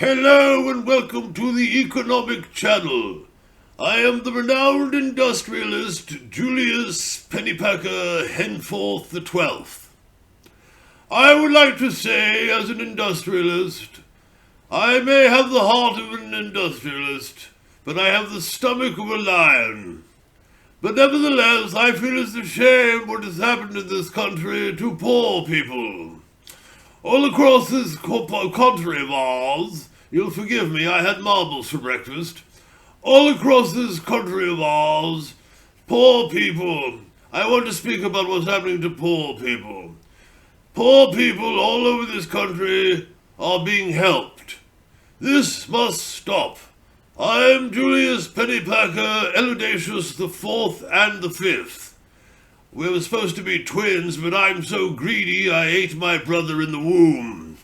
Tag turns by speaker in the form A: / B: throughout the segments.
A: Hello and welcome to the Economic Channel. I am the renowned industrialist Julius Pennypacker Henforth the 12th. I would like to say, as an industrialist, I may have the heart of an industrialist, but I have the stomach of a lion. But nevertheless, I feel it's a shame what has happened in this country to poor people. All across this country of ours, you'll forgive me, I had marbles for breakfast. All across this country of ours, poor people. I want to speak about what's happening to poor people. Poor people all over this country are being helped. This must stop. I'm Julius Pennypacker, Eludacious the 4th and the 5th. We were supposed to be twins, but I'm so greedy I ate my brother in the womb.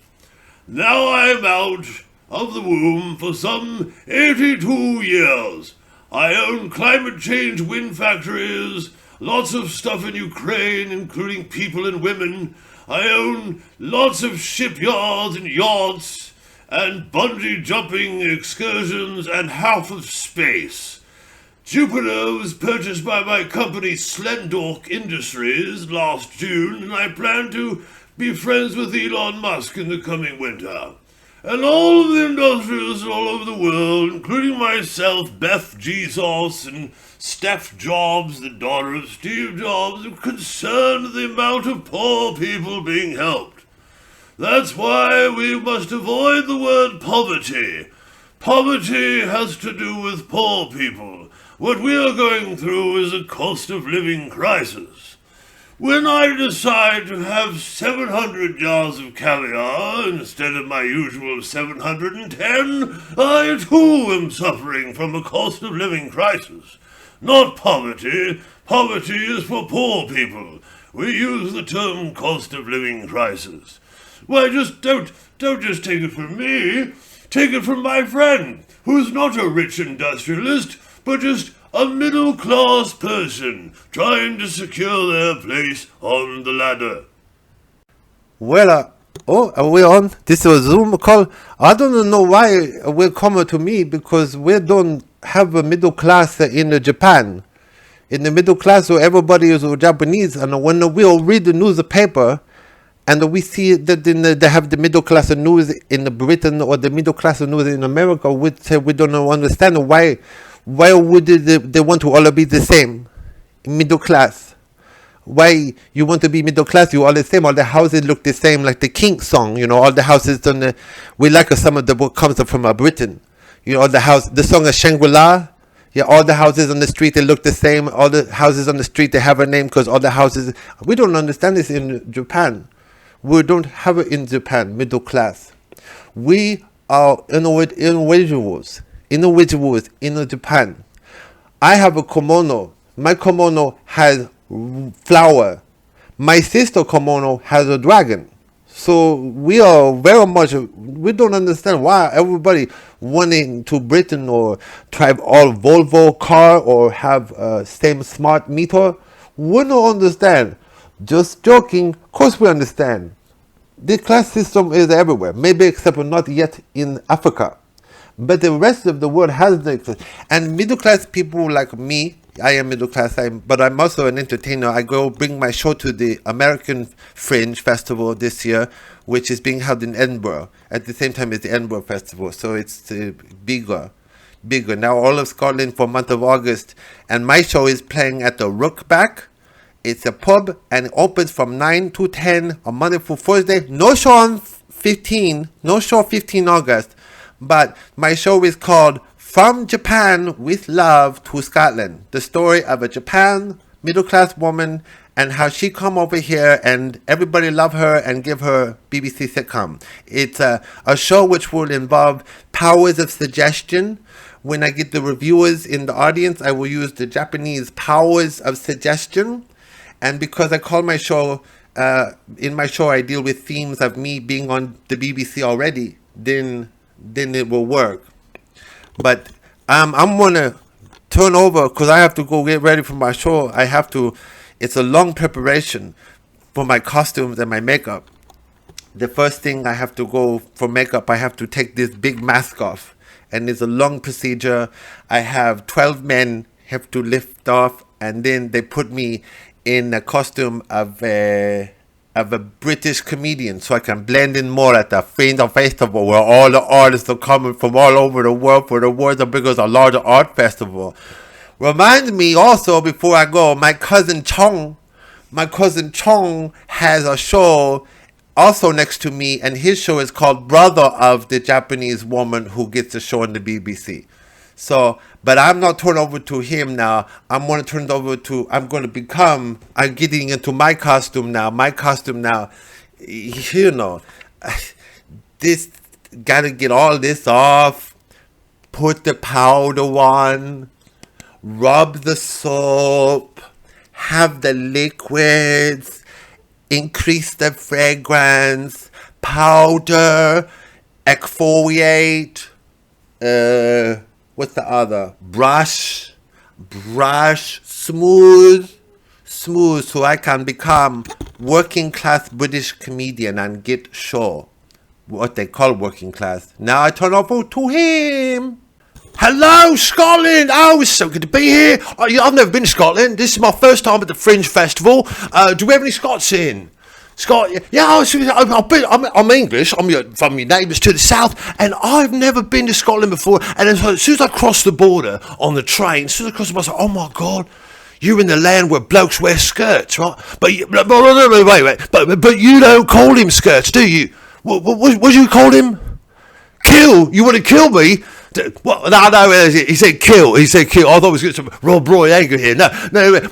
A: Now I'm out of the womb for some 82 years. I own climate change wind factories, lots of stuff in Ukraine, including people and women. I own lots of shipyards and yachts, and bungee jumping excursions, and half of space. Jupiter was purchased by my company Slendork Industries last June, and I plan to be friends with Elon Musk in the coming winter. And all of the industrialists all over the world, including myself, Beth Jesus, and Steph Jobs, the daughter of Steve Jobs, are concerned with the amount of poor people being helped. That's why we must avoid the word poverty. Poverty has to do with poor people. What we are going through is a cost of living crisis. When I decide to have 700 jars of caviar instead of my usual 710, I too am suffering from a cost of living crisis. Not poverty. Poverty is for poor people. We use the term cost of living crisis. Why, just don't just take it from me. Take it from my friend, who's not a rich industrialist, but just a middle-class person trying to secure their place on the ladder.
B: Well, are we on? This is a Zoom call. I don't know why we're coming to me, because we don't have a middle class in Japan. In the middle class, so everybody is Japanese, and when we all read the newspaper, and we see that they have the middle class news in Britain or the middle class news in America, we say we don't understand why would they want to all be the same, middle class. Why you want to be middle class? You all the same. All the houses look the same, like the King song. You know, all the houses we like some of the book comes from Britain. You know, all the song of Shangri-La. Yeah, all the houses on the street, they look the same. All the houses on the street, they have a name because all the houses. We don't understand this in Japan. We don't have it in Japan, middle class. We are individuals in Japan. I have a kimono. My kimono has flower. My sister kimono has a dragon. So we are very much, we don't understand why everybody wanting to Britain or drive all Volvo car or have same smart meter. We don't understand. Just joking, of course we understand. The class system is everywhere, maybe except not yet in Africa. But the rest of the world has the, and middle class people like me, I am middle class, but I'm also an entertainer. I go bring my show to the American Fringe Festival this year, which is being held in Edinburgh at the same time as the Edinburgh Festival. So it's bigger. Now all of Scotland for month of August, and my show is playing at the Rookback. It's a pub and it opens from 9 to 10 on Monday through Thursday. No show on 15 August. But my show is called From Japan with Love to Scotland. The story of a Japan middle class woman and how she come over here and everybody love her and give her BBC sitcom. It's a show which will involve powers of suggestion. When I get the reviewers in the audience, I will use the Japanese powers of suggestion. And because I call my show, in my show I deal with themes of me being on the BBC already, then it will work. But I'm gonna turn over because I have to go get ready for my show. It's a long preparation for my costumes and my makeup. the first thing I have to go for makeup, I have to take this big mask off. And it's a long procedure. I have 12 men have to lift off, and then they put me in a costume of a British comedian, so I can blend in more at the Fringe Festival, where all the artists are coming from all over the world for the world's biggest and larger art festival. Reminds me also, before I go, my cousin Chong has a show also next to me, and his show is called Brother of the Japanese Woman Who Gets a Show on the BBC. So, but I'm not turned over to him now. I'm getting into my costume now. You know, this, gotta get all this off, put the powder on, rub the soap, have the liquids, increase the fragrance, powder, exfoliate, what's the other? Brush, smooth, so I can become working class British comedian and get show. What they call working class. Now I turn over to him. Hello, Scotland! Oh, it's so good to be here. I've never been to Scotland. This is my first time at the Fringe Festival. Do we have any Scots in? Yeah, I'm English. I'm from your neighbours to the south, and I've never been to Scotland before. And as soon as I crossed the border on the train, as soon as I crossed the border, I was like, oh my God, you're in the land where blokes wear skirts, right? But you don't call him skirts, do you? What you call him? Kill? You want to kill me? Well, no, he said kill. I thought it was going to Rob Roy anger here. No.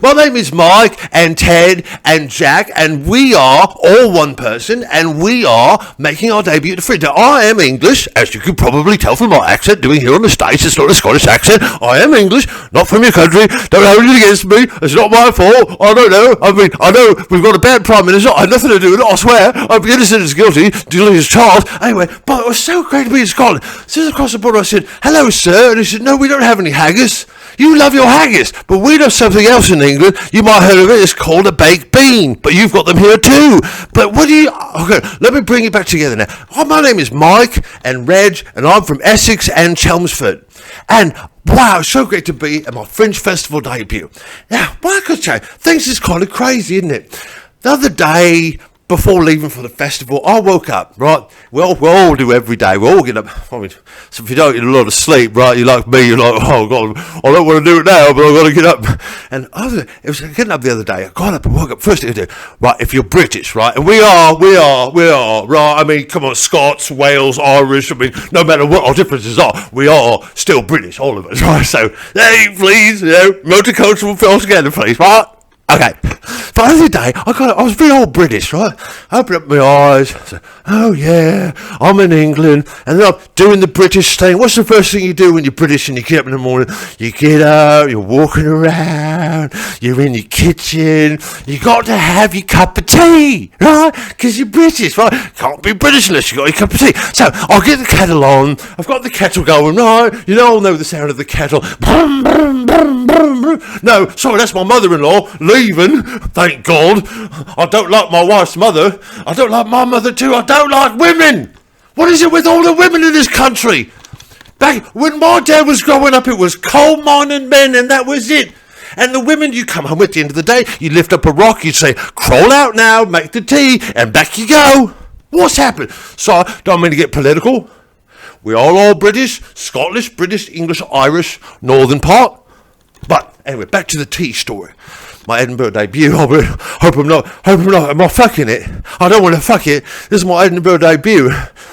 B: My name is Mike and Ted and Jack, and we are all one person, and we are making our debut at the Fringe. Now, I am English, as you could probably tell from my accent doing here on the States. It's not a Scottish accent. I am English, not from your country. Don't hold it against me. It's not my fault. I don't know. I know we've got a bad Prime Minister. I had nothing to do with it, I swear. I'm innocent as guilty. Julius Charles. Anyway, but it was so great to be in Scotland. As soon as I crossed the border, I said, hello, sir. And he said, no, we don't have any haggis. You love your haggis, but we have something else in England. You might have heard of it. It's called a baked bean, but you've got them here too. But what do you... Okay, let me bring it back together now. Oh, my name is Mike and Reg, and I'm from Essex and Chelmsford. And wow, it's so great to be at my Fringe Festival debut. Now, what I could say, things is kind of crazy, isn't it? The other day, before leaving for the festival, I woke up, right? We all do every day. We all get up. I mean, so if you don't get a lot of sleep, right, you're like me, you're like, oh, God, I don't want to do it now, but I've got to get up. And it was getting up the other day. I got up and woke up. First thing I did, right, if you're British, right, and we are, right? I mean, come on, Scots, Wales, Irish, I mean, no matter what our differences are, we are still British, all of us, right? So, hey, please, multicultural feel together, please, right? Okay, but the other day, I was very old British, right? I opened up my eyes, said, oh yeah, I'm in England, and then I'm doing the British thing. What's the first thing you do when you're British and you get up in the morning? You get up, you're walking around, you're in your kitchen, you got to have your cup of tea, right? Because you're British, right? Can't be British unless you got your cup of tea. So, I'll get the kettle on, I've got the kettle going, right? You know, I'll know the sound of the kettle. Brum, brum, brum, brum, brum. No, sorry, that's my mother-in-law, leaving, thank God. I don't like my wife's mother. I don't like my mother too. I don't like women. What is it with all the women in this country? Back when my dad was growing up, it was coal mining men, and that was it. And the women you come home at the end of the day, you lift up a rock, you say, crawl out now, make the tea, and back you go. What's happened? So, don't mean to get political. We are all British, Scottish, British, English, Irish, northern part. But anyway, back to the tea story. My Edinburgh debut. Hope I'm not. Am I fucking it? I don't want to fuck it. This is my Edinburgh debut.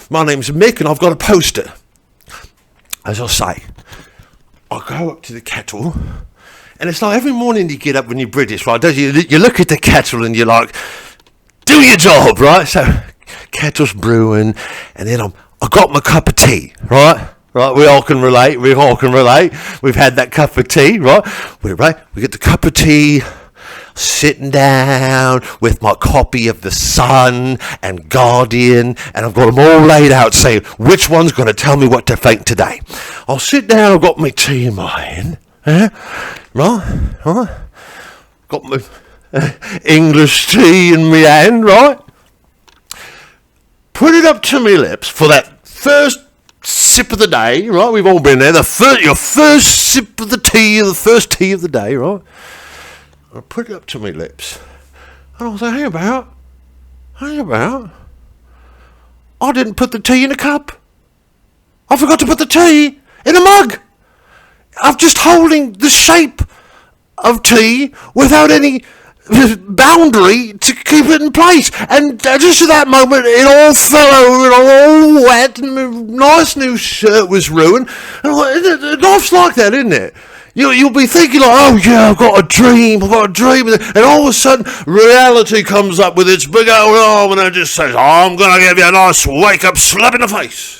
B: My name's Mick, and I've got a poster. As I say, I go up to the kettle, and it's like every morning you get up when you're British, right? Don't you? You look at the kettle and you're like, do your job, right? So, kettle's brewing, and then I got my cup of tea, right? Right, we all can relate. We've had that cup of tea, right? We get the cup of tea, sitting down with my copy of The Sun and Guardian, and I've got them all laid out saying which one's going to tell me what to think today. I'll sit down, I've got my tea in my hand, right? Got my English tea in my hand, right?
A: put it up to my lips for that first sip of the day, right? We've all been there. Your first sip of the tea, the first tea of the day, right? I put it up to my lips. And I was like, hang about. I didn't put the tea in a cup. I forgot to put the tea in a mug. I'm just holding the shape of tea without any boundary to keep it in place. And just at that moment, it all fell over, it all wet, and my nice new shirt was ruined. And life's like that, isn't it? You'll be thinking like, oh yeah, I've got a dream, and all of a sudden reality comes up with its big old arm and it just says, I'm going to give you a nice wake-up slap in the face.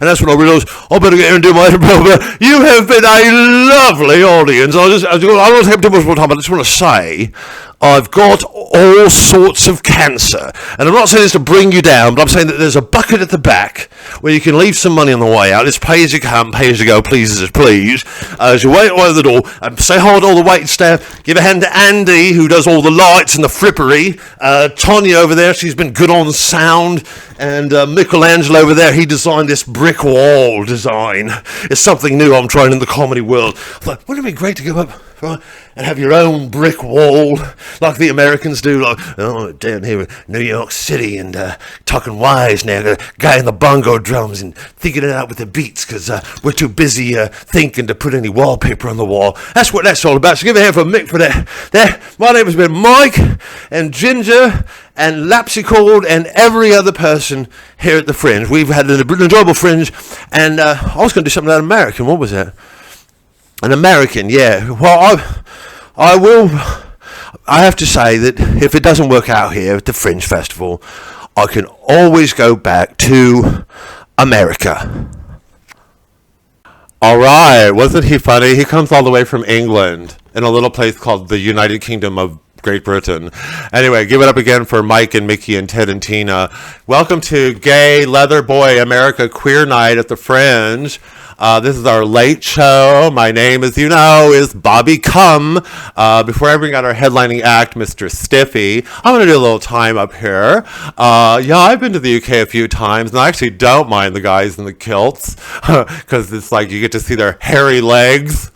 A: And that's when I realised, I better get here and do my but you have been a lovely audience. I don't have too much more time, but I just want to say, I've got all sorts of cancer. And I'm not saying this to bring you down, but I'm saying that there's a bucket at the back where you can leave some money on the way out. It's pay as you come, pay as you go, please as please. As you wait by the door, say hi to all the waiting staff. Give a hand to Andy, who does all the lights and the frippery. Tonya over there, she's been good on sound. And Michelangelo over there, he designed this brick wall design. It's something new I'm trying in the comedy world. I thought, wouldn't it be great to go up and have your own brick wall like the Americans do, like, oh, down here in New York City, and talking wise now, the guy in the bongo drums and thinking it out with the beats, because we're too busy thinking to put any wallpaper on the wall. That's what that's all about. So give a hand for Mick for that. There, my name has been Mike and Ginger and Lapsicord and every other person here at the Fringe. We've had an enjoyable Fringe, and I was going to do something about American. What was that? An American, yeah. Well, I have to say that if it doesn't work out here at the Fringe Festival, I can always go back to America. All right, wasn't he funny? He comes all the way from England in a little place called the United Kingdom of Great Britain. Anyway, give it up again for Mike and Mickey and Ted and Tina. Welcome to Gay Leather Boy America Queer Night at the Fringe. This is our late show. My name, as you know, is Bobby Cum. Before I bring out our headlining act, Mr. Stiffy, I'm going to do a little time up here. Yeah, I've been to the UK a few times, and I actually don't mind the guys in the kilts, because it's like you get to see their hairy legs.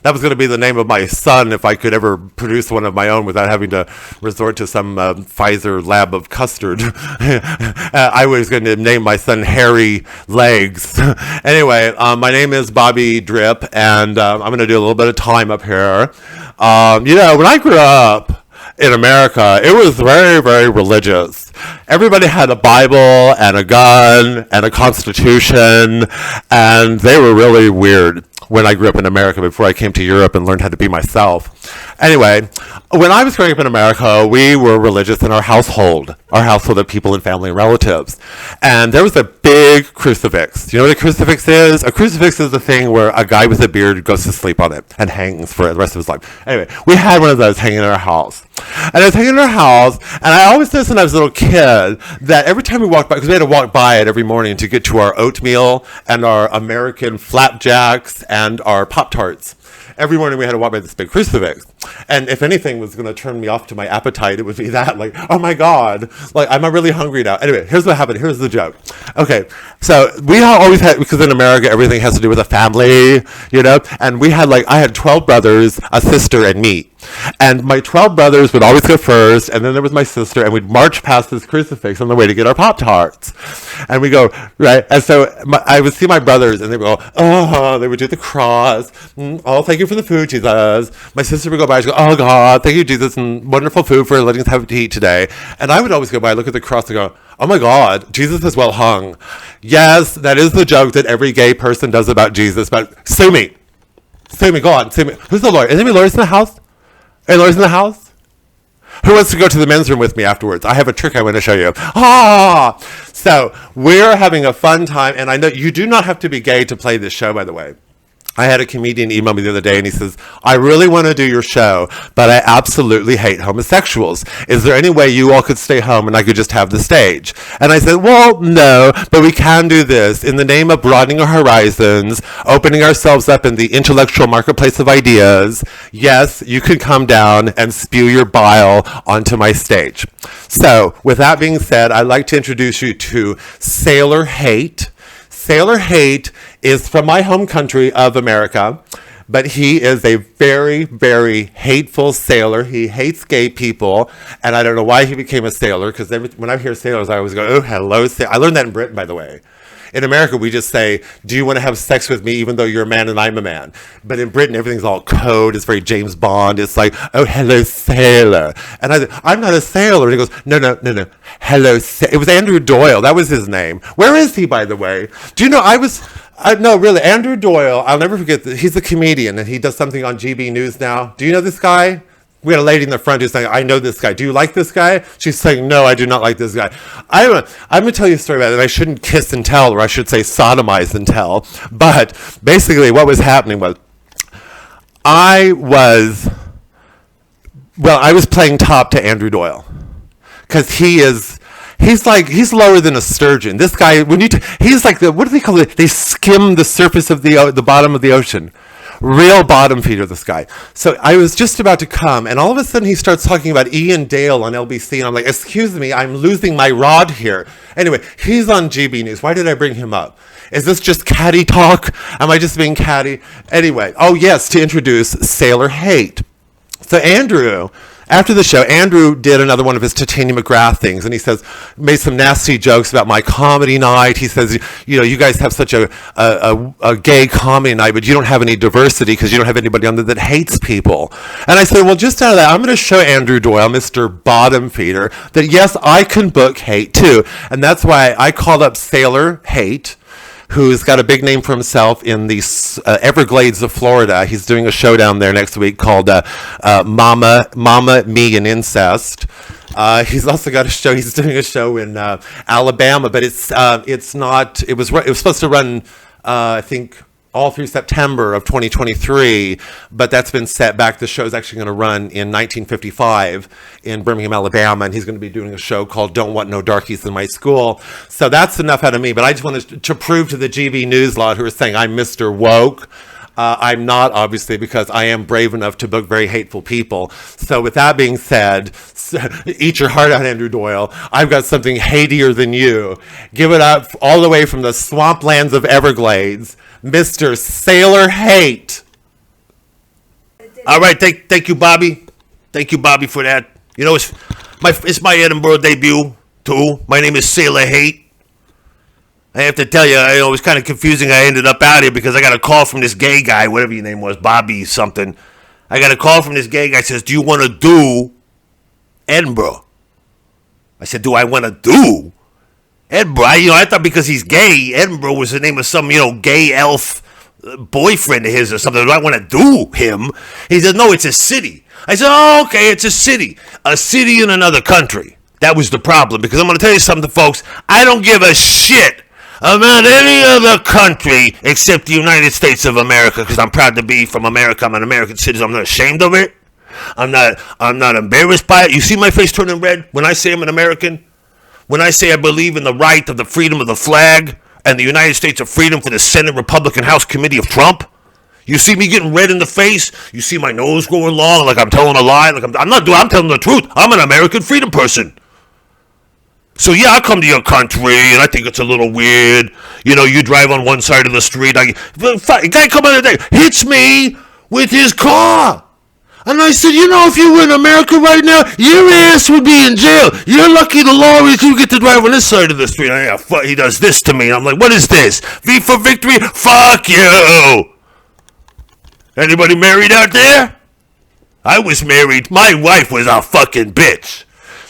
A: That was going to be the name of my son if I could ever produce one of my own without having to resort to some Pfizer lab of custard. I was going to name my son Hairy Legs. Anyway, my name is Bobby Drip, and I'm going to do a little bit of time up here. When I grew up in America, it was very, very religious. Everybody had a Bible and a gun and a Constitution, and they were really weird when I grew up in America before I came to Europe and learned how to be myself. Anyway, when I was growing up in America, we were religious in our household of people and family and relatives. And there was a big crucifix. Do you know what a crucifix is? A crucifix is the thing where a guy with a beard goes to sleep on it and hangs for the rest of his life. Anyway, we had one of those hanging in our house. And I was hanging in our house, and I always noticed when I was a little kid that every time we walked by, because we had to walk by it every morning to get to our oatmeal and our American flapjacks and our Pop-Tarts. Every morning we had to walk by this big crucifix. And if anything was going to turn me off to my appetite, it would be that, like, oh my God, like, I'm really hungry now. Anyway, here's what happened. Here's the joke. Okay, so we always had, because in America, everything has to do with a family, and we had, I had 12 brothers, a sister, and me. And my 12 brothers would always go first, and then there was my sister, and we'd march past this crucifix on the way to get our Pop-Tarts. And we go, right? And so I would see my brothers, and they would go, oh, they would do the cross. Oh, thank you for the food, Jesus. My sister would go by, she'd go, oh, God, thank you, Jesus, and wonderful food for letting us have to eat today. And I would always go by, look at the cross, and go, oh, my God, Jesus is well hung. Yes, that is the joke that every gay person does about Jesus, but sue me. Sue me, go on, sue me. Who's the lawyer? Is there any lawyers in the house? Any lawyers in the house? Who wants to go to the men's room with me afterwards? I have a trick I want to show you. So we're having a fun time, and I know you do not have to be gay to play this show, by the way.
B: I had a comedian email me the other day and he says, I really want to do your show, but I absolutely hate homosexuals. Is there any way you all could stay home and I could just have the stage? And I said, well, no, but we can do this in the name of broadening our horizons, opening ourselves up in the intellectual marketplace of ideas. Yes, you could come down and spew your bile onto my stage. So with that being said, I'd like to introduce you to Sailor Hate. Sailor Hate is from my home country of America, but he is a very, very hateful sailor. He hates gay people, and I don't know why he became a sailor, because when I hear sailors, I always go, oh, hello, sailor. I learned that in Britain, by the way. In America, we just say, do you want to have sex with me even though you're a man and I'm a man? But in Britain, everything's all code. It's very James Bond. It's like, oh, hello, sailor. And I said, I'm not a sailor. And he goes, no. Hello, it was Andrew Doyle. That was his name. Where is he, by the way? Do you know, no, really, Andrew Doyle, I'll never forget that he's a comedian and he does something on GB News now. Do you know this guy? We had a lady in the front who's saying, I know this guy. Do you like this guy? She's saying, no, I do not like this guy. I'm going to tell you a story about it. I shouldn't kiss and tell, or I should say sodomize and tell. But basically what was happening was I was playing top to Andrew Doyle. Because he's lower than a sturgeon. This guy, he's like what do they call it? They skim the surface of the bottom of the ocean. Real bottom feeder, this guy. So I was just about to come, and all of a sudden he starts talking about Ian Dale on LBC, and I'm like, excuse me, I'm losing my rod here. Anyway, he's on GB News. Why did I bring him up? Is this just catty talk? Am I just being catty? Anyway, oh yes, to introduce Sailor Hate. So Andrew, after the show, Andrew did another one of his Titania McGrath things, and he made some nasty jokes about my comedy night. He says, you know, you guys have such a gay comedy night, but you don't have any diversity because you don't have anybody on there that hates people. And I said, well, just out of that, I'm going to show Andrew Doyle, Mr. Bottom Feeder, that yes, I can book hate too. And that's why I called up Sailor Hate, who's got a big name for himself in the Everglades of Florida. He's doing a show down there next week called Mama, Me, and Incest. He's also got a show. He's doing a show in Alabama, but it's not. It was supposed to run, I think, all through September of 2023, but that's been set back. The show is actually going to run in 1955 in Birmingham, Alabama, and he's going to be doing a show called Don't Want No Darkies in My School. So that's enough out of me, but I just wanted to prove to the GB News lot who are saying I'm Mr. Woke. I'm not, obviously, because I am brave enough to book very hateful people. So with that being said, eat your heart out, Andrew Doyle. I've got something hatier than you. Give it up all the way from the swamplands of Everglades, Mr. Sailor Hate.
A: All right, thank you, Bobby. Thank you, Bobby, for that. You know, it's my Edinburgh debut, too. My name is Sailor Hate. I have to tell you, it was kind of confusing. I ended up out here because I got a call from this gay guy, whatever your name was, Bobby something. I got a call from this gay guy, says, do you want to do Edinburgh? I said, do I want to do Edinburgh? I thought because he's gay, Edinburgh was the name of some, gay elf boyfriend of his or something. Do I want to do him? He said, no, it's a city. I said, oh, okay, it's a city. A city in another country. That was the problem, because I'm going to tell you something, folks. I don't give a shit about any other country except the United States of America, because I'm proud to be from America. I'm an American citizen. I'm not ashamed of it. I'm not embarrassed by it. You see my face turning red when I say I'm an American? When I say I believe in the right of the freedom of the flag and the United States of freedom for the Senate Republican House Committee of Trump? You see me getting red in the face? You see my nose going long like I'm telling a lie? Like I'm telling the truth. I'm an American freedom person. So yeah, I come to your country, and I think it's a little weird. You drive on one side of the street. A guy come out there, hits me with his car. And I said, if you were in America right now, your ass would be in jail. You're lucky the law is you get to drive on this side of the street. He does this to me. I'm like, what is this? V for victory? Fuck you. Anybody married out there? I was married. My wife was a fucking bitch.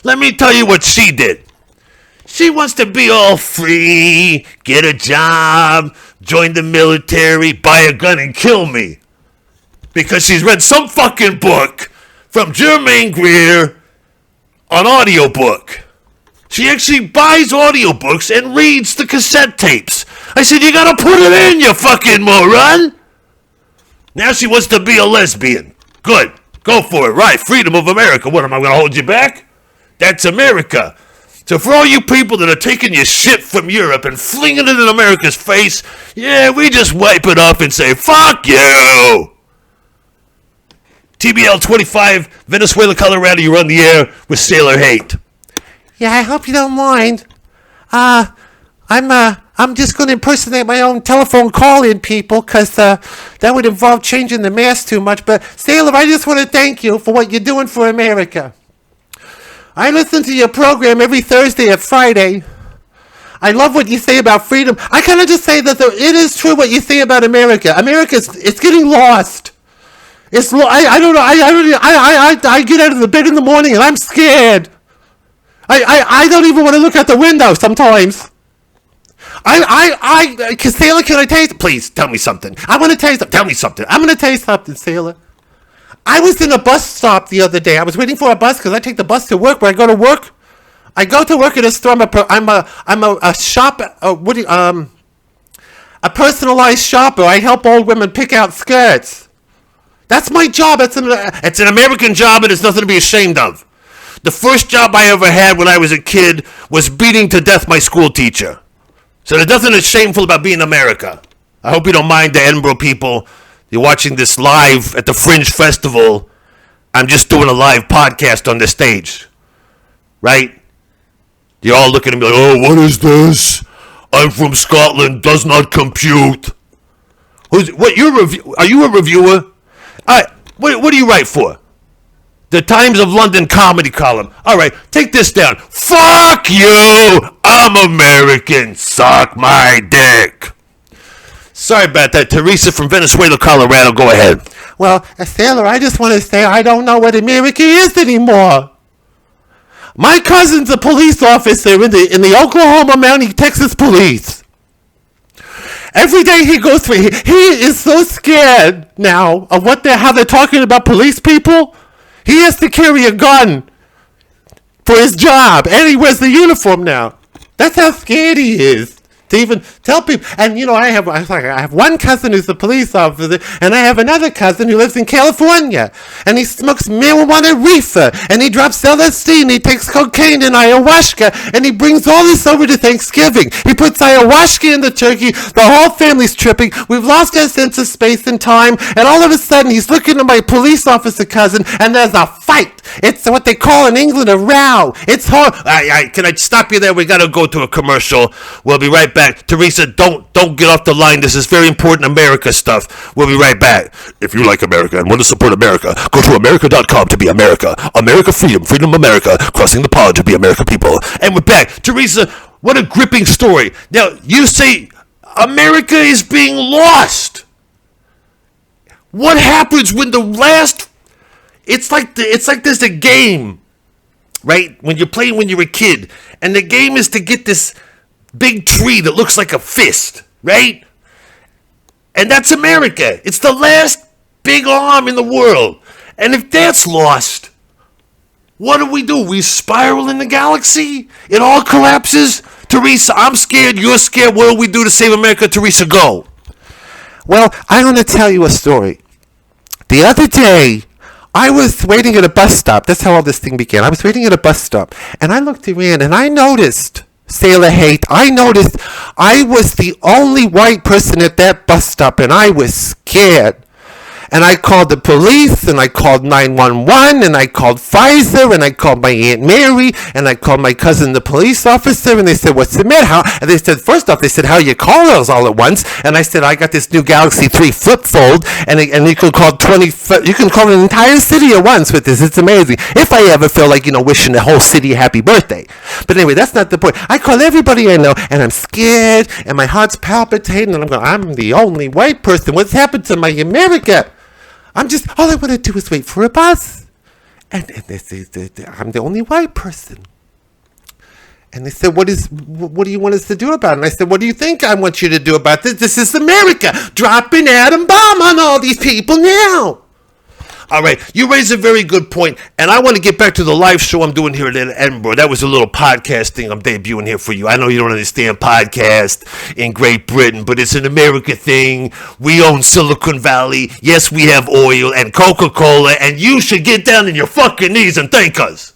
A: Let me tell you what she did. She wants to be all free, get a job, join the military, buy a gun and kill me. Because she's read some fucking book from Germaine Greer on audiobook. She actually buys audiobooks and reads the cassette tapes. I said, you gotta put it in, you fucking moron. Now she wants to be a lesbian. Good. Go for it. Right. Freedom of America. What, am I going to hold you back? That's America. So for all you people that are taking your shit from Europe and flinging it in America's face, yeah, we just wipe it up and say, fuck you! TBL 25, Venezuela, Colorado, you're on the air with Sailor Hate.
B: Yeah, I hope you don't mind. I'm just going to impersonate my own telephone call-in people, because that would involve changing the mask too much. But, Sailor, I just want to thank you for what you're doing for America. I listen to your program every Thursday and Friday. I love what you say about freedom. I kind of just say that it is true what you say about America. It's getting lost. I don't know. I get out of the bed in the morning and I'm scared. I don't even want to look out the window sometimes. Sailor, can I tell you? Please tell me something. I want to tell you something. Tell me something. I'm going to tell you something, Sailor. I was in a bus stop the other day. I was waiting for a bus because I take the bus to work. Where I go to work, I go to work at a store. I'm a shop. A personalized shopper. I help old women pick out skirts. That's my job. It's an American job, and it's nothing to be ashamed of. The first job I ever had when I was a kid was beating to death my school teacher. So there's nothing that's shameful about being America. I hope you don't mind the Edinburgh people. You're watching this live at the Fringe Festival. I'm just doing a live podcast on the stage. Right? You're all looking at me like, oh, what is this? I'm from Scotland. Does not compute. Are you a reviewer? What do you write for? The Times of London comedy column. All right, take this down. Fuck you! I'm American. Suck my dick. Sorry about that. Teresa from Venezuela, Colorado. Go ahead. Well, Sailor, I just want to say I don't know what America is anymore. My cousin's a police officer in the Oklahoma Mountie, Texas Police. Every day he goes through, he is so scared now of how they're talking about police people. He has to carry a gun for his job, and he wears the uniform now. That's how scared he is to even tell people. And I have one cousin who's a police officer, and I have another cousin who lives in California, and he smokes marijuana reefer, and he drops LSD, and he takes cocaine and ayahuasca, and he brings all this over to Thanksgiving. He puts ayahuasca in the turkey. The whole family's tripping. We've lost our sense of space and time, and all of a sudden he's looking at my police officer cousin, and there's a fight. It's what they call in England a row. It's hard.
A: Can I stop you there? We gotta go to a commercial. We'll be right back. Teresa, don't get off the line. This is very important America stuff. We'll be right back. If you like America and want to support America, go to America.com to be America. America freedom America, crossing the pond to be America people. And we're back. Teresa, what a gripping story. Now, you say America is being lost. What happens when the last... It's like there's a game, right? When you're playing when you're a kid, and the game is to get this big tree that looks like a fist, right? And that's America. It's the last big arm in the world. And if that's lost, what do? We spiral in the galaxy? It all collapses? Teresa, I'm scared. You're scared. What do we do to save America? Teresa, go.
B: Well, I'm going to tell you a story. The other day, I was waiting at a bus stop. That's how all this thing began. I was waiting at a bus stop, and I looked around, and I noticed, Sailor Hate, I noticed I was the only white person at that bus stop, and I was scared. And I called the police, and I called 911, and I called Pfizer, and I called my Aunt Mary, and I called my cousin, the police officer, and they said, what's the matter? And they said, first off, how you call those all at once? And I said, I got this new Galaxy 3 flip fold, and you can call you can call an entire city at once with this. It's amazing. If I ever feel like, wishing the whole city a happy birthday. But anyway, that's not the point. I call everybody I know, and I'm scared, and my heart's palpitating, and I'm going, I'm the only white person. What's happened to my America? All I want to do is wait for a bus. And I'm the only white person. And they said, what do you want us to do about it? And I said, what do you think I want you to do about this? This is America. Drop an atom bomb on all these people now. All right, you raise a very good point, and I want to get back to the live show I'm doing here at Edinburgh. That was a little podcast thing I'm debuting here for you. I know you don't understand podcast in Great Britain, but it's an American thing. We own Silicon Valley. Yes, we have oil and Coca-Cola, and you should get down on your fucking knees and thank us.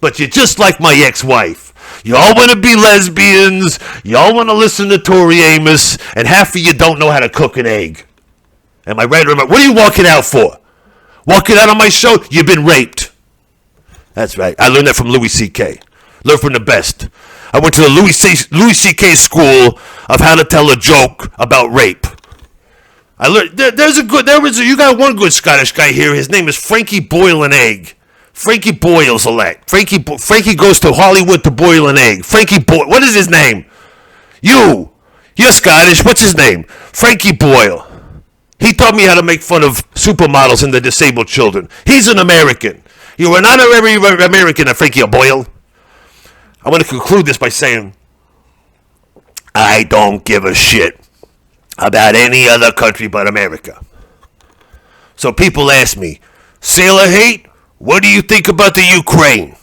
B: But you're just like my ex-wife. You all want to be lesbians, you all want to listen to Tori Amos, and half of you don't know how to cook an egg. Am I right or am I? What are you walking out for? Walking out on my show? You've been raped. That's right. I learned that from Louis C.K. Learned from the best. I went to the Louis C.K. school of how to tell a joke about rape. I learned. You got one good Scottish guy here. His name is Frankie Boyle an egg. Frankie Boyle's elect. Frankie goes to Hollywood to boil an egg. Frankie Boyle. What is his name? You're Scottish. What's his name? Frankie Boyle. He taught me how to make fun of supermodels and the disabled children. He's an American. You are not honorary American, Frankie Boyle. I want to conclude this by saying, I don't give a shit about any other country but America. So people ask me, Sailor Hate, what do you think about the Ukraine?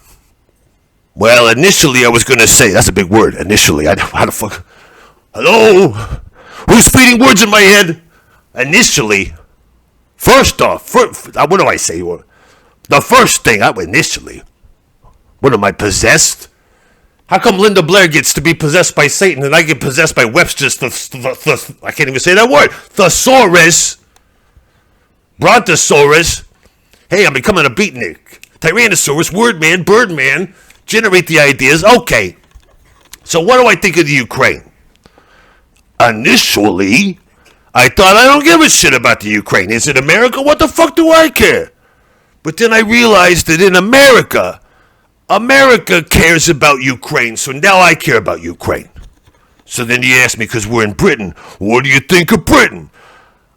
B: Well, initially I was going to say, that's a big word, initially. How the fuck? Hello? Who's feeding words in my head? Initially, first off, what do I say? The first thing, initially, what am I, possessed? How come Linda Blair gets to be possessed by Satan and I get possessed by Webster's, I can't even say that word, thesaurus, brontosaurus? Hey, I'm becoming a beatnik. Tyrannosaurus, wordman, birdman, generate the ideas. Okay, so what do I think of the Ukraine? Initially, I thought I don't give a shit about the Ukraine. Is it America? What the fuck do I care? But then I realized that in America cares about Ukraine, so now I care about Ukraine. So then you ask me, because we're in Britain, what do you think of Britain?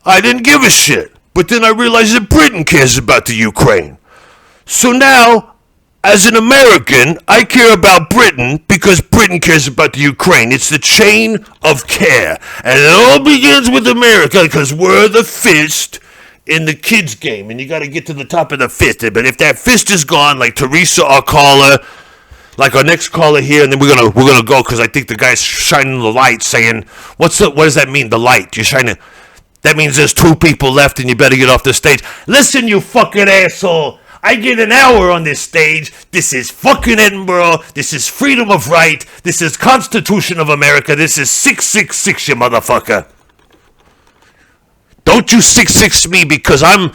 B: I didn't give a shit. But then I realized that Britain cares about the Ukraine. So now, as an American, I care about Britain because Britain cares about the Ukraine. It's the chain of care. And it all begins with America because we're the fist in the kids' game. And you got to get to the top of the fist. But if that fist is gone, like Teresa, our caller, like our next caller here, and then we're gonna go because I think the guy's shining the light saying, what does that mean, the light? You're shining. That means there's two people left and you better get off the stage. Listen, you fucking asshole. I get an hour on this stage. This is fucking Edinburgh. This is freedom of right. This is Constitution of America. This is 666, you motherfucker. Don't you 666 me because I'm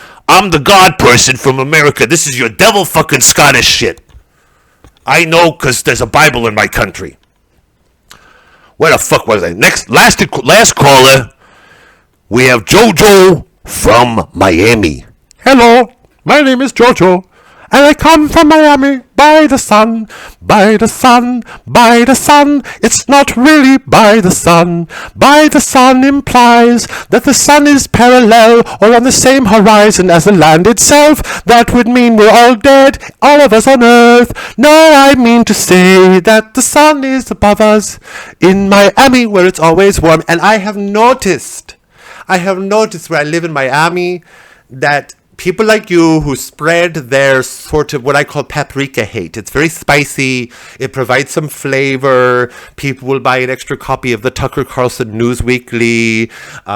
B: the God person from America. This is your devil fucking Scottish shit. I know because there's a Bible in my country. Where the fuck was I? Last caller, we have Jojo from Miami.
C: Hello, my name is Jojo, and I come from Miami by the sun, by the sun, by the sun. It's not really by the sun. By the sun implies that the sun is parallel or on the same horizon as the land itself. That would mean we're all dead, all of us on earth. No, I mean to say that the sun is above us in Miami where it's always warm.
B: And I have noticed where I live in Miami that people like you who spread their sort of what I call paprika hate. It's very spicy. It provides some flavor. People will buy an extra copy of the Tucker Carlson News Weekly.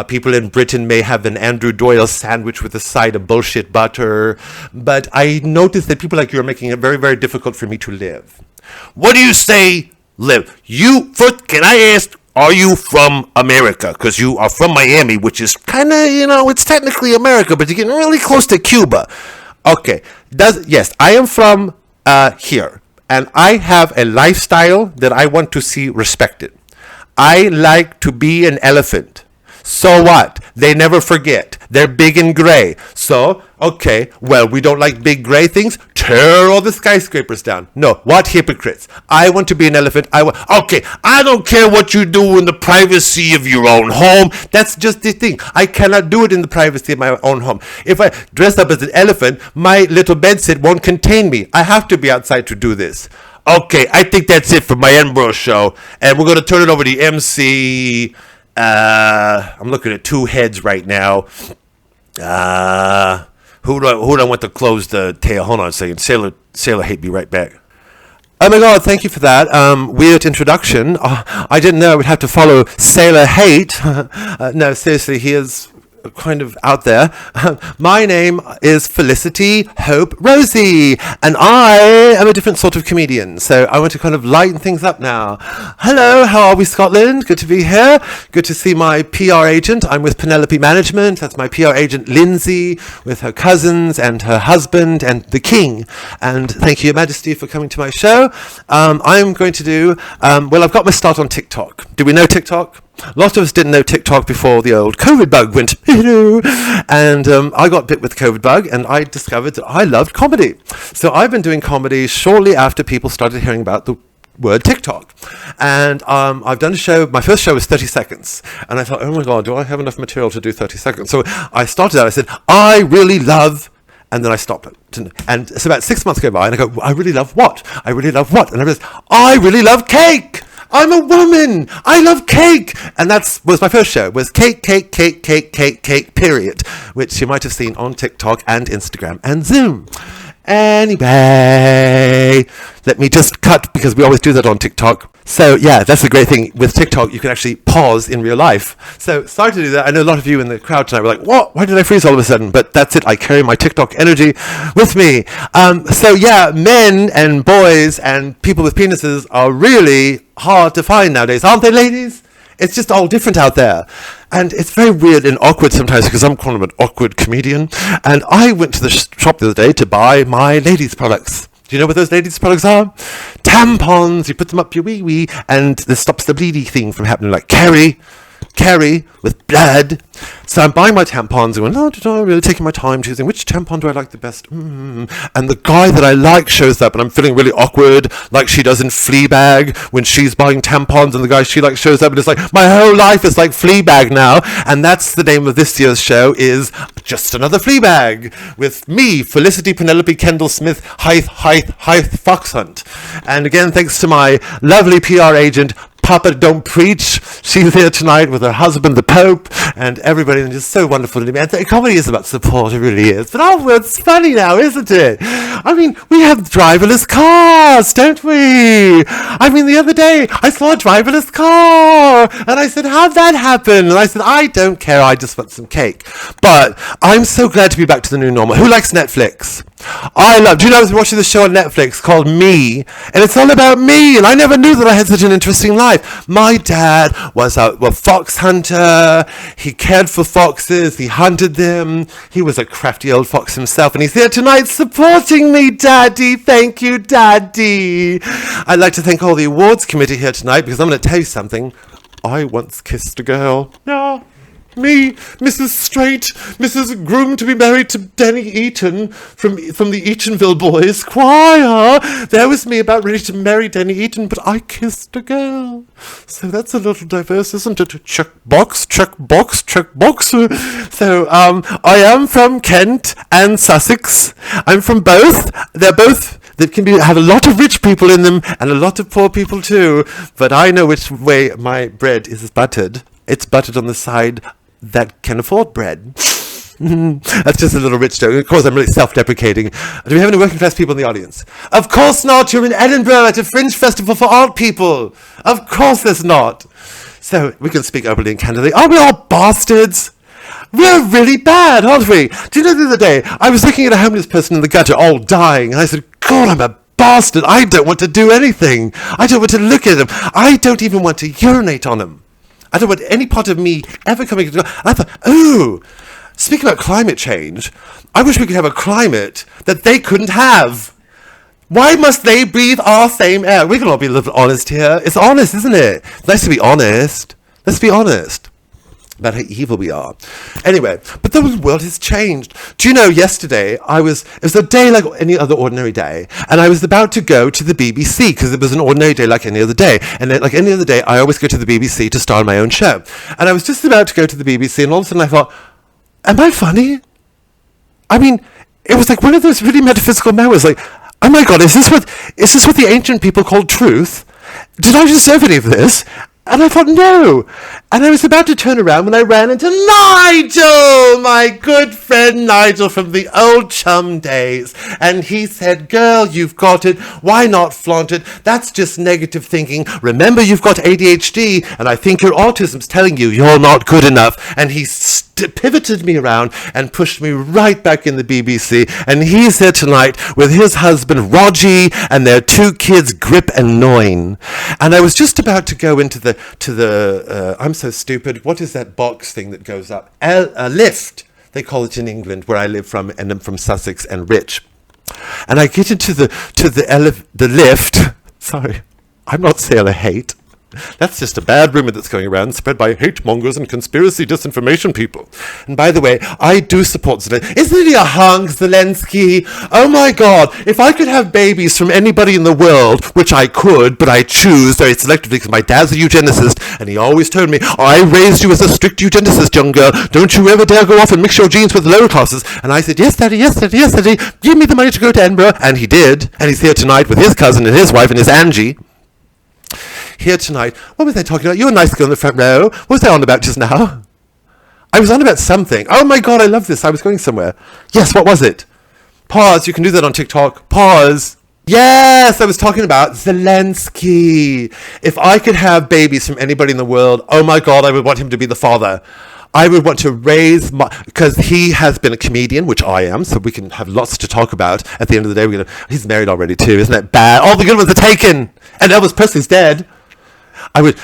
B: People in Britain may have an Andrew Doyle sandwich with a side of bullshit butter. But I noticed that people like you are making it very, very difficult for me to live.
A: What do you say, live? First, can I ask, are you from America? Because you are from Miami, which is kind of, it's technically America, but you're getting really close to Cuba.
B: Okay. Yes, I am from here. And I have a lifestyle that I want to see respected. I like to be an elephant. So what? They never forget. They're big and gray. So, okay, well, we don't like big gray things. Tear all the skyscrapers down. No, what hypocrites? I want to be an elephant.
A: Okay, I don't care what you do in the privacy of your own home.
B: That's just the thing. I cannot do it in the privacy of my own home. If I dress up as an elephant, my little bedsit won't contain me. I have to be outside to do this.
A: Okay, I think that's it for my Edinburgh show.
B: And we're going to turn it over to MC. I'm looking at two heads right now. Who do I want to close the tail? Hold on a second. Sailor Hate, be right back. Oh my God, thank you for that weird introduction. I didn't know I would have to follow Sailor Hate. No, seriously, he is kind of out there. My name is Felicity Hope Rosie, and I am a different sort of comedian, so I want to kind of lighten things up now. Hello, how are we, Scotland? Good to be here. Good to see my PR agent. I'm with Penelope Management. That's my PR agent Lindsay, with her cousins and her husband and the king. And thank you, Your Majesty, for coming to my show. I'm going to do, I've got my start on TikTok. Do we know TikTok? Lots of us didn't know TikTok before the old COVID bug went, and I got bit with COVID bug, and I discovered that I loved comedy. So I've been doing comedy shortly after people started hearing about the word TikTok. And I've done a show. My first show was 30 seconds. And I thought, oh my God, do I have enough material to do 30 seconds? So I started out, I said, I really love, and then I stop it. And so about 6 months go by, and I go, I really love what? I really love what? And I realized, I really love cake. I'm a woman. I love cake. And that was my first show, was cake, period, which you might have seen on TikTok and Instagram and Zoom. Anyway, let me just cut, because we always do that on TikTok. So yeah, that's the great thing with TikTok. You can actually pause in real life. So sorry to do that. I know a lot of you in the crowd tonight were like, what? Why did I freeze all of a sudden? But that's it. I carry my TikTok energy with me. So yeah, men and boys and people with penises are really hard to find nowadays, aren't they, ladies? It's just all different out there. And it's very weird and awkward sometimes, because I'm kind of an awkward comedian. And I went to the shop the other day to buy my ladies' products. Do you know what those ladies' products are? Tampons. You put them up your wee-wee, and this stops the bleedy thing from happening, like carry with blood. So I'm buying my tampons and going, I'm really taking my time choosing which tampon do I like the best. And the guy that I like shows up, and I'm feeling really awkward, like she does in Fleabag when she's buying tampons, and the guy she likes shows up, and it's like, my whole life is like Fleabag now. And that's the name of this year's show, is Just Another Fleabag, with me, Felicity Penelope Kendall Smith Hythe Foxhunt. And again, thanks to my lovely PR agent, Papa Don't Preach. She's here tonight with her husband, the Pope, and everybody, and it's so wonderful to me. And comedy is about support, it really is. But it's funny now, isn't it? I mean, we have driverless cars, don't we? I mean, the other day, I saw a driverless car, and I said, how'd that happen? And I said, I don't care, I just want some cake. But I'm so glad to be back to the new normal. Who likes Netflix? Do you know I was watching the show on Netflix called Me, and it's all about me, and I never knew that I had such an interesting life. My dad was a fox hunter. He cared for foxes, he hunted them, he was a crafty old fox himself, and he's here tonight supporting me, Daddy. Thank you, Daddy. I'd like to thank all the awards committee here tonight, because I'm going to tell you something. I once kissed a girl. Yeah. Me, Mrs. Straight, Mrs. Groom to be married to Danny Eaton from the Eatonville Boys Choir. There was me about ready to marry Danny Eaton, but I kissed a girl. So that's a little diverse, isn't it? Check box. So, I am from Kent and Sussex. I'm from both. They're both... that have a lot of rich people in them and a lot of poor people too. But I know which way my bread is buttered. It's buttered on the side that can afford bread. That's just a little rich joke. Of course, I'm really self-deprecating. Do we have any working class people in the audience? Of course not. You're in Edinburgh at a fringe festival for art people. Of course there's not. So we can speak openly and candidly. Are we all bastards? We're really bad, aren't we? Do you know the other day, I was looking at a homeless person in the gutter all dying, and I said, God, I'm a bastard. I don't want to do anything. I don't want to look at him. I don't even want to urinate on him. I don't want any part of me ever coming to... I thought, speaking about climate change, I wish we could have a climate that they couldn't have. Why must they breathe our same air? We can all be a little bit honest here. It's honest, isn't it? It's nice to be honest. Let's be honest about how evil we are. Anyway, but the world has changed. Do you know, yesterday, it was a day like any other ordinary day, and I was about to go to the BBC, because it was an ordinary day like any other day, and then, like any other day, I always go to the BBC to star in my own show. And I was just about to go to the BBC, and all of a sudden I thought, am I funny? I mean, it was like one of those really metaphysical moments, like, oh my God, is this what the ancient people called truth? Did I deserve any of this? And I thought, no. And I was about to turn around when I ran into Nigel, my good friend Nigel from the old chum days. And he said, girl, you've got it. Why not flaunt it? That's just negative thinking. Remember, you've got ADHD, and I think your autism's telling you you're not good enough. And he pivoted me around and pushed me right back in the BBC. And he's here tonight with his husband, Rosie, and their 2 kids, Grip and Noin. And I was just about to go into I'm so stupid. What is that box thing that goes up? A lift. They call it in England, where I live from, and I'm from Sussex and Rich. And I get into the lift. Sorry, I'm not Sailor Hate. That's just a bad rumor that's going around, spread by hate mongers and conspiracy disinformation people. And by the way, I do support Zelensky. Isn't he a hunk, Zelensky? Oh my God, if I could have babies from anybody in the world, which I could, but I choose very selectively because my dad's a eugenicist, and he always told me, I raised you as a strict eugenicist, young girl. Don't you ever dare go off and mix your genes with the lower classes. And I said, yes, daddy, yes, daddy, yes, daddy. Give me the money to go to Edinburgh. And he did. And he's here tonight with his cousin and his wife and his Angie. Here tonight. What was I talking about? You're a nice girl in the front row. What was I on about just now? I was on about something. Oh my God, I love this. I was going somewhere. Yes, what was it? Pause. You can do that on TikTok. Pause. Yes, I was talking about Zelensky. If I could have babies from anybody in the world, oh my God, I would want him to be the father. I would want to raise because he has been a comedian, which I am, so we can have lots to talk about. At the end of the day, he's married already too, isn't it bad? All the good ones are taken, and Elvis Presley's dead. But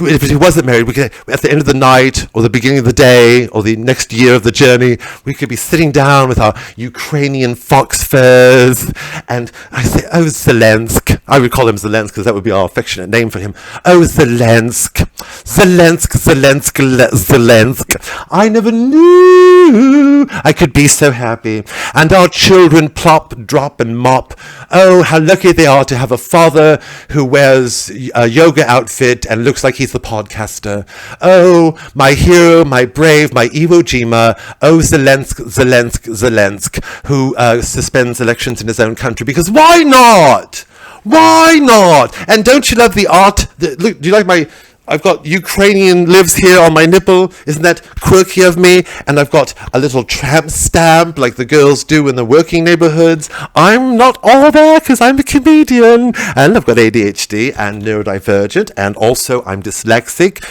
B: if he wasn't married, we could, at the end of the night, or the beginning of the day, or the next year of the journey, we could be sitting down with our Ukrainian fox furs, and I say, oh, Zelensk. I would call him Zelensk, because that would be our affectionate name for him. Oh, Zelensk. Zelensk. I never knew I could be so happy. And our children plop, drop, and mop. Oh, how lucky they are to have a father who wears a yoga outfit and looks like he's the podcaster. Oh, my hero, my brave, my Iwo Jima. Oh, Zelensky, who suspends elections in his own country. Because why not? Why not? And don't you love the art? Look, do you like my... I've got Ukrainian lives here on my nipple. Isn't that quirky of me? And I've got a little tramp stamp like the girls do in the working neighborhoods. I'm not all there because I'm a comedian. And I've got ADHD and neurodivergent. And also I'm dyslexic.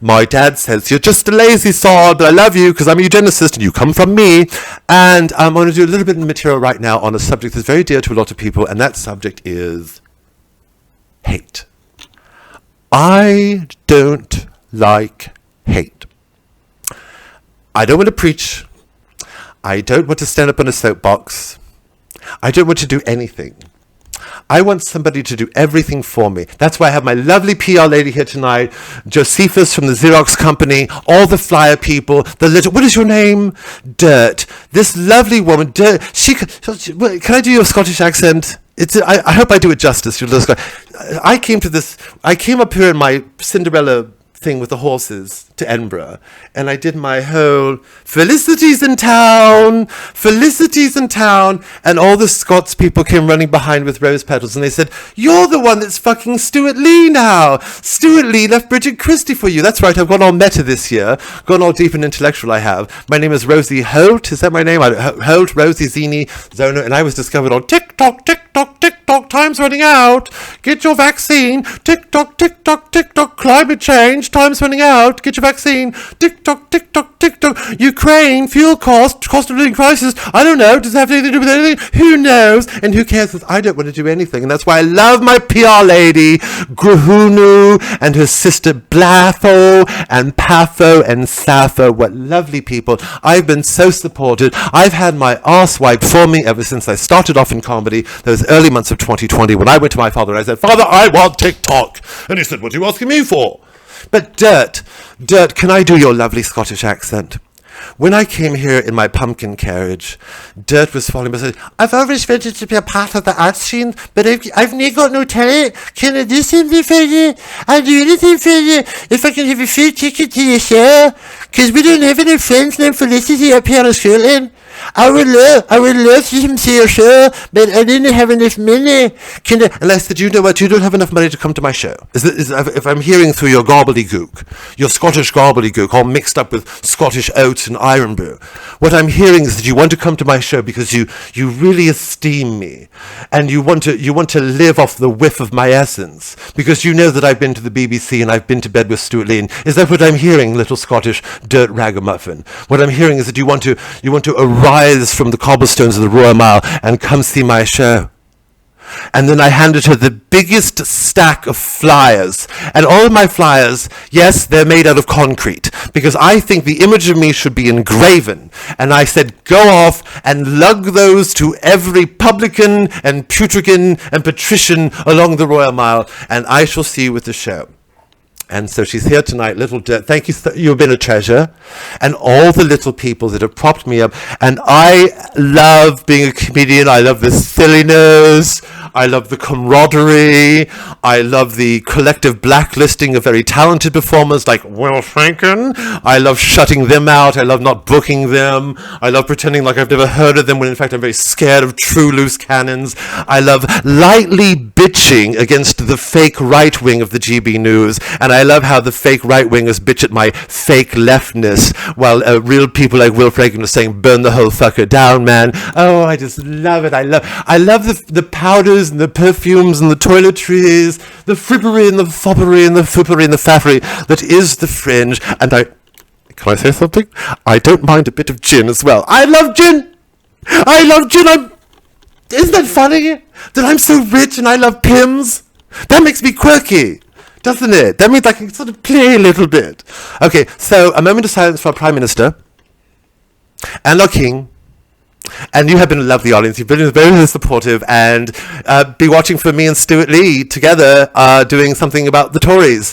B: My dad says, you're just a lazy sod, but I love you because I'm a eugenicist and you come from me. And I'm going to do a little bit of material right now on a subject that's very dear to a lot of people. And that subject is hate. I don't like hate. I don't want to preach. I don't want to stand up on a soapbox. I don't want to do anything. I want somebody to do everything for me. That's why I have my lovely PR lady here tonight, Josephus from the Xerox company, all the flyer people, what is your name? Dirt. This lovely woman, Dirt. Can I do your Scottish accent? I hope I do it justice. I came up here in my Cinderella thing with the horses to Edinburgh, and I did my whole Felicity's in town, and all the Scots people came running behind with rose petals, and they said, you're the one that's fucking Stuart Lee now. Stuart Lee left Bridget Christie for you. That's right, I've gone all meta this year, gone all deep and intellectual I have. My name is Rosie Holt, is that my name? Holt, Rosie, Zini, Zona, and I was discovered on TikTok, time's running out. Get your vaccine. TikTok, climate change, time's running out. Get your vaccine. TikTok. Ukraine, fuel cost of living crisis. I don't know. Does it have anything to do with anything? Who knows? And who cares? I don't want to do anything. And that's why I love my PR lady, Grahunu, and her sister Blatho, and Patho, and Sappho. What lovely people. I've been so supported. I've had my arse wiped for me ever since I started off in comedy, those early months of 2020, when I went to my father and I said, Father, I want TikTok. And he said, what are you asking me for? But Dirt, can I do your lovely Scottish accent? When I came here in my pumpkin carriage, Dirt was following me and said, I've always wanted to be a part of the art scene, but I've not got no talent. Can I do something for you? I'll do anything for you. If I can have a free ticket to your show, because we don't have any friends named Felicity up here in Scotland. I would love to come see your show, but I didn't have enough money. And I said, you know what, you don't have enough money to come to my show. If I'm hearing through your gobbledygook, your Scottish gobbledygook, all mixed up with Scottish oats and iron brew, what I'm hearing is that you want to come to my show because you really esteem me, and you want to live off the whiff of my essence, because you know that I've been to the BBC and I've been to bed with Stuart Lean. Is that what I'm hearing, little Scottish dirt ragamuffin? What I'm hearing is that you want to arise from the cobblestones of the Royal Mile and come see my show. And then I handed her the biggest stack of flyers. And all of my flyers, yes, they're made out of concrete, because I think the image of me should be engraven. And I said, go off and lug those to every publican and putrican and patrician along the Royal Mile, and I shall see you at the show. And so she's here tonight, little Dirt. Thank you, you've been a treasure. And all the little people that have propped me up. And I love being a comedian. I love the silliness. I love the camaraderie. I love the collective blacklisting of very talented performers like Will Franken. I love shutting them out. I love not booking them. I love pretending like I've never heard of them when in fact I'm very scared of true loose cannons. I love lightly bitching against the fake right wing of the GB News. And I love how the fake right-wingers bitch at my fake leftness, while real people like Will Franken are saying, burn the whole fucker down, man. Oh, I just love it. I love the powders and the perfumes and the toiletries, the frippery and the foppery and the foopery and the faffery that is the Fringe. And can I say something? I don't mind a bit of gin as well. I love gin! Isn't that funny? That I'm so rich and I love Pims? That makes me quirky. Doesn't it? That means I can sort of play a little bit. Okay, so a moment of silence for our Prime Minister and our King. And you have been a lovely audience. You've been very supportive, and be watching for me and Stuart Lee together doing something about the Tories.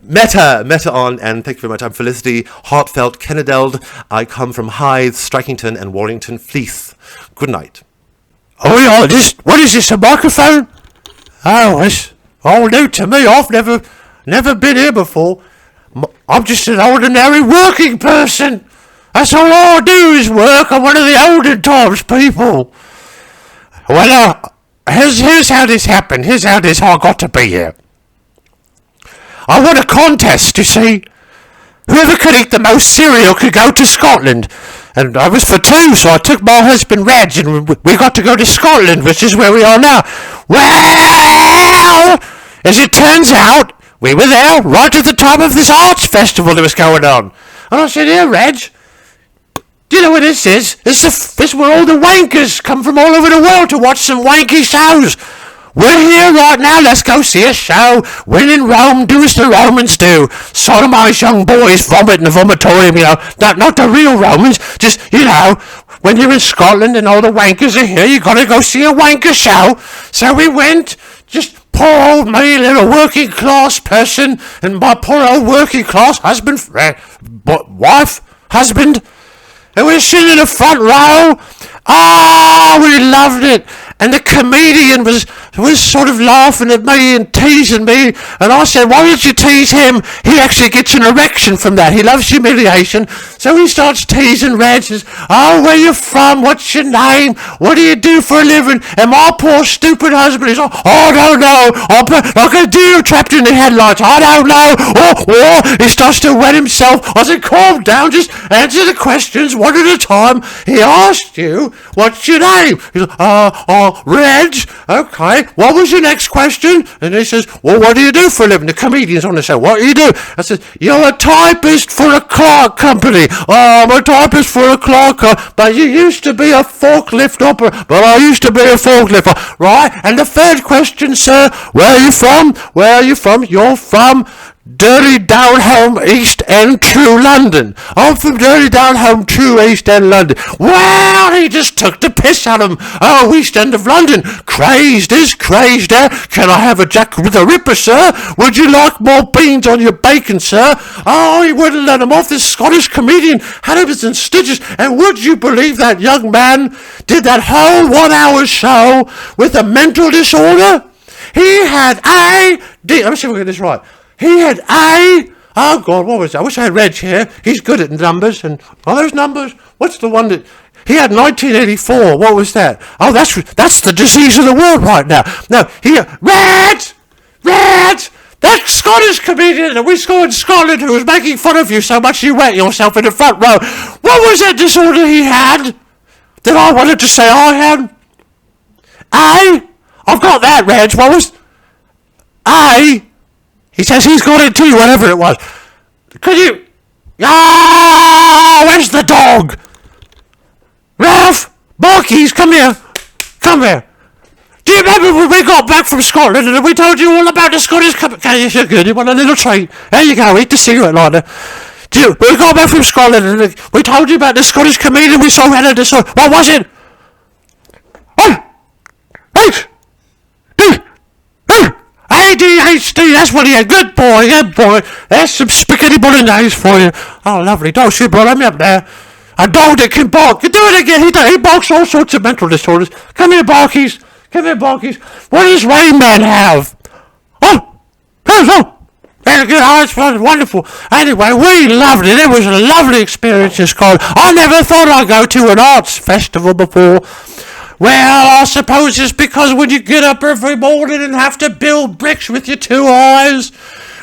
B: Meta on, and thank you very much. I'm Felicity, heartfelt, Kennedeld. I come from Hythe, Strikington, and Warrington Fleece. Good night.
C: Oh yeah, what is this, a microphone? Oh, it's all new to me. I've never been here before. I'm just an ordinary working person. That's all I do is work. I'm one of the olden times people. Well, here's how this happened. Here's how I got to be here. I won a contest, you see. Whoever could eat the most cereal could go to Scotland. And I was for two, so I took my husband Reg, and we got to go to Scotland, which is where we are now. Well, as it turns out, we were there right at the time of this arts festival that was going on. And I said, here, Reg, do you know what this is? This is where all the wankers come from all over the world to watch some wanky shows. We're here right now, let's go see a show. When in Rome, do as the Romans do. Sodomize young boys, vomit in the vomitorium, not the real Romans, just, when you're in Scotland and all the wankers are here, you gotta go see a wanker show. So we went, just poor old me, little working class person, and my poor old working class husband, husband, and we're sitting in the front row. Oh, we loved it. And the comedian was sort of laughing at me and teasing me. And I said, why don't you tease him? He actually gets an erection from that. He loves humiliation. So he starts teasing Reg. Says, oh, where you from? What's your name? What do you do for a living? And my poor stupid husband is, I don't know. I'm like a deer trapped in the headlights. I don't know. He starts to wet himself. I said, calm down. Just answer the questions one at a time. He asked you, what's your name? He's like, Reg, okay, what was your next question? And he says, well, what do you do for a living? The comedian's on the show, what do you do? I said, you're a typist for a Clark company. Oh, I'm a typist for a Clark company. But you used to be a forklift operator. But I used to be a forklift, right? And the third question, sir, where are you from? Where are you from? You're from Dirty Down Home, East End, True London. I'm from Dirty Down Home, True East End, London. Well, he just took the piss out of him. Oh, East End of London. Crazed is crazed, eh? Can I have a Jack the Ripper, sir? Would you like more beans on your bacon, sir? Oh, he wouldn't let him off. This Scottish comedian had him in stitches. And would you believe that young man did that whole 1 hour show with a mental disorder? He had AD. Let me see if I get this right. He had oh God, what was that? I wish I had Reg here. He's good at numbers. And are those numbers? What's the one that He had 1984. What was that? Oh, that's the disease of the world right now. No, Red! That Scottish comedian that we saw in Scotland who was making fun of you so much you wet yourself in the front row. What was that disorder he had that I wanted to say I had? I've got that, Reg. What was... He says he's got it too, whatever it was. Could you... where's the dog? Ralph! Barkies, come here. Come here. Do you remember when we got back from Scotland and we told you all about the Scottish... You're good, you want a little treat? There you go, eat the cigarette lighter. We got back from Scotland and we told you about the Scottish comedian we saw had a disorder. What was it? ADHD, that's what he had. Good boy. There's some spaghetti bolognese for you. Oh, lovely dog. She brought me up there. A dog that can bark. You do it again. He barks all sorts of mental disorders. Come here, Barkies. What does Rain Man have? Oh. Very good. Oh, it's fun. Wonderful. Anyway, we loved it. It was a lovely experience in Scotland. I never thought I'd go to an arts festival before. Well, I suppose it's because when you get up every morning and have to build bricks with your two eyes,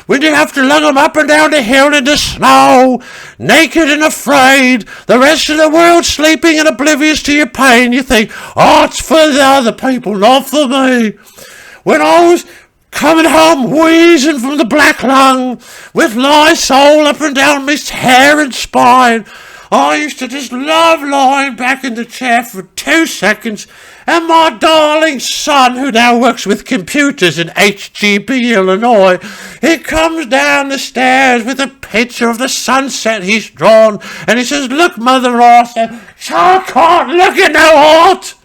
C: when you have to lug them up and down the hill in the snow, naked and afraid, the rest of the world sleeping and oblivious to your pain, you think, it's for the other people, not for me. When I was coming home wheezing from the black lung, with Lysol up and down my hair and spine, I used to just love lying back in the chair for 2 seconds, and my darling son, who now works with computers in HGB, Illinois, he comes down the stairs with a picture of the sunset he's drawn, and he says, "Look, Mother," I said, "I can't look at no art.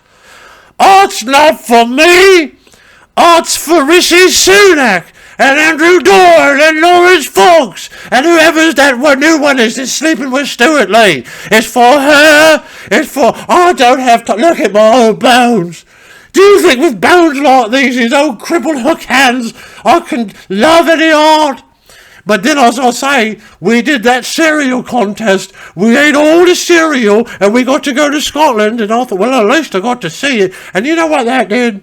C: Art's not for me. Art's for Rishi Sunak and Andrew Doran and Lawrence Fox and whoever's that new one is that's sleeping with Stuart Lee. It's for her. I don't have to look at my own bones. Do you think with bones like these old crippled hook hands, I can love any art?" But then, as I say, we did that cereal contest. We ate all the cereal and we got to go to Scotland, and I thought, well, at least I got to see it. And you know what that did?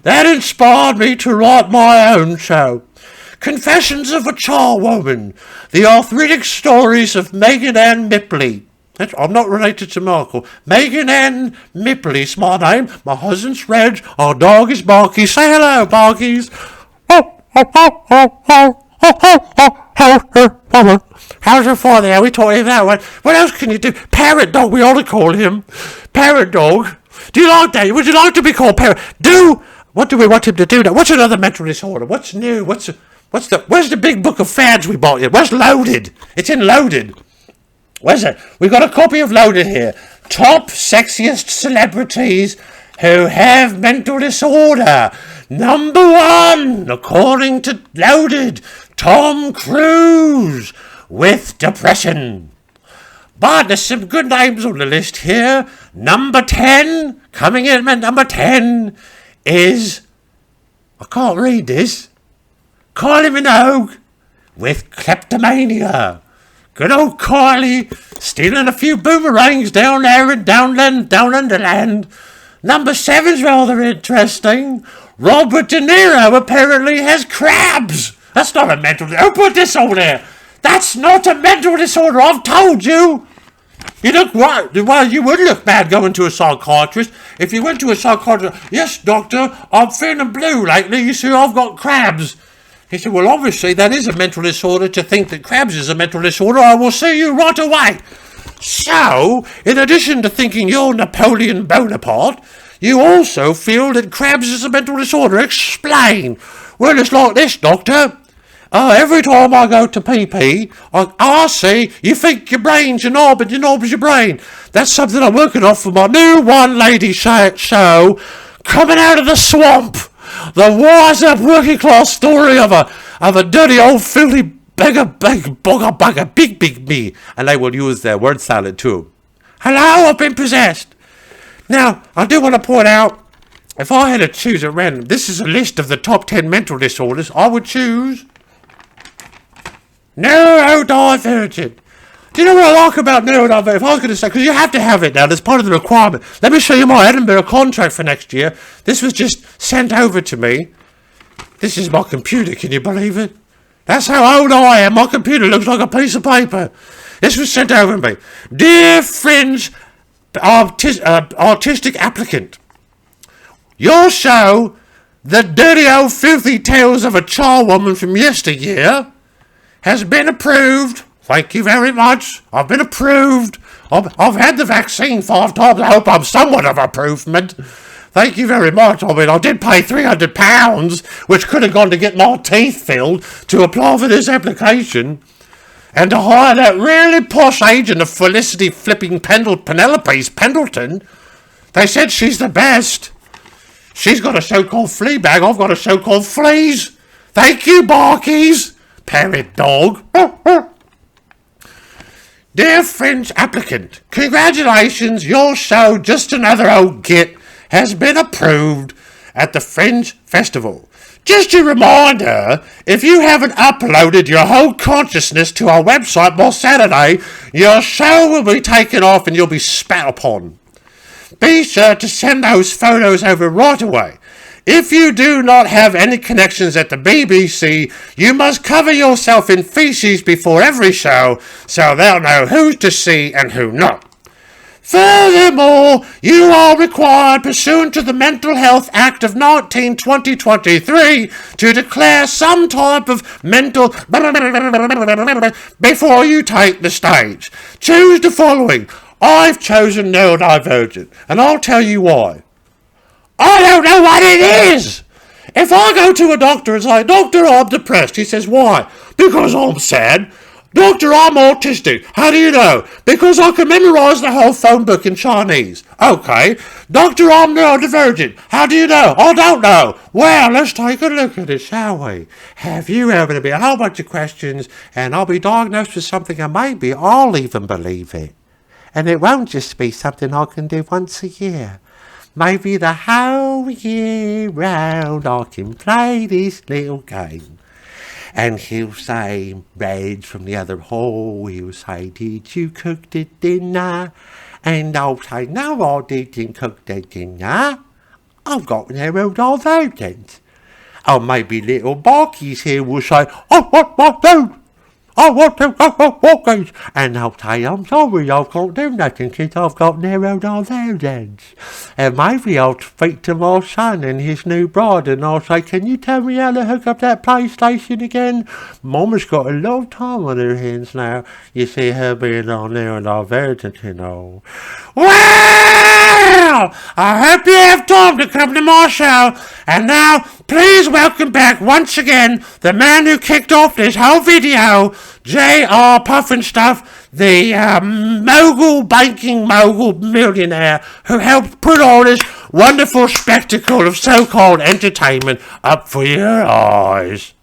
C: That inspired me to write my own show. Confessions of a Charwoman. The arthritic stories of Megan Ann Mipley. I'm not related to Markle. Megan Ann Mipley's my name. My husband's Reg. Our dog is Barky. Say hello, Barkies. How's your father? Are we talking that one? What else can you do? Parrot dog, we ought to call him. Parrot dog. Do you like that? Would you like to be called parrot? What do we want him to do now? What's another mental disorder? What's new? Where's the big book of fads we bought you? Where's Loaded? It's in Loaded. Where's it? We've got a copy of Loaded here. Top sexiest celebrities who have mental disorder. Number 1, according to Loaded, Tom Cruise with depression. But there's some good names on the list here. Number 10, coming in at number 10, is, I can't read this, Kylie Minogue with kleptomania. Good old Kylie, stealing a few boomerangs down there in down underland. Number 7's rather interesting. Robert De Niro apparently has crabs. That's not a mental disorder. Who put this on there? That's not a mental disorder, I've told you. You look right. Well, you would look bad going to a psychiatrist. If you went to a psychiatrist, "Yes, doctor, I'm feeling blue lately. You see, I've got crabs." He said, "Well, obviously, that is a mental disorder. To think that crabs is a mental disorder, I will see you right away." So, in addition to thinking you're Napoleon Bonaparte, you also feel that crabs is a mental disorder. Explain. Well, it's like this, doctor. Every time I go to pee-pee, I see, you think your brain's your knob and your knob's your brain. That's something I'm working on for my new one-lady show, Coming Out of the Swamp. The wise-up working-class story of a dirty old filthy beggar, big me. And they will use their word salad too. Hello, I've been possessed. Now, I do want to point out, if I had to choose at random, this is a list of the top 10 mental disorders, I would choose neurodivergent. Do you know what I like about neurodivergence? If I was going to say, because you have to have it now, that's part of the requirement. Let me show you my Edinburgh contract for next year. This was just sent over to me. This is my computer, can you believe it? That's how old I am. My computer looks like a piece of paper. This was sent over to me. Dear Fringe artistic applicant, your show, The Dirty Old Filthy Tales of a Charwoman from Yesteryear, has been approved. Thank you very much. I've been approved. I've had the vaccine 5 times. I hope I'm somewhat of improvement. Thank you very much. I mean, I did pay £300, which could have gone to get my teeth filled, to apply for this application. And to hire that really posh agent of Felicity flipping Penelope's Pendleton. They said she's the best. She's got a show called Fleabag. I've got a show called Fleas. Thank you, Barkies. Parrot dog. Dear French applicant, congratulations. Your show, Just Another Old Git, has been approved at the Fringe Festival. Just a reminder, if you haven't uploaded your whole consciousness to our website by Saturday, your show will be taken off and you'll be spat upon. Be sure to send those photos over right away. If you do not have any connections at the BBC, you must cover yourself in feces before every show so they'll know who's to see and who not. Furthermore, you are required, pursuant to the Mental Health Act of 2023, to declare some type of mental before you take the stage. Choose the following. I've chosen neurodivergent, and I'll tell you why. I don't know what it is. If I go to a doctor and say, Doctor, I'm depressed, he says, why? Because I'm sad. Doctor, I'm autistic. How do you know? Because I can memorise the whole phone book in Chinese. Okay. Doctor, I'm neurodivergent. How do you know? I don't know. Well, let's take a look at it, shall we? Have you ever? There'll be a whole bunch of questions, and I'll be diagnosed with something, and maybe I'll even believe it. And it won't just be something I can do once a year. Maybe the whole year round I can play this little game. And he'll say, Reg from the other hall, he'll say, did you cook the dinner? And I'll say, no, I didn't cook the dinner. I've got neurodivergence. Or maybe little Barkies here will say, what, dude? I want to go for walkies. And I'll say, I'm sorry, I can't do nothing because I've got neurodivergence. And maybe I'll speak to my son and his new bride and I'll say, can you tell me how to hook up that PlayStation again? Mama's got a long time on her hands now. You see, her being on neurodivergent and all. Well, I hope you have time to come to my show. And now, please welcome back once again the man who kicked off this whole video, J.R. Puffinstuff, the banking mogul millionaire who helped put all this wonderful spectacle of so-called entertainment up for your eyes.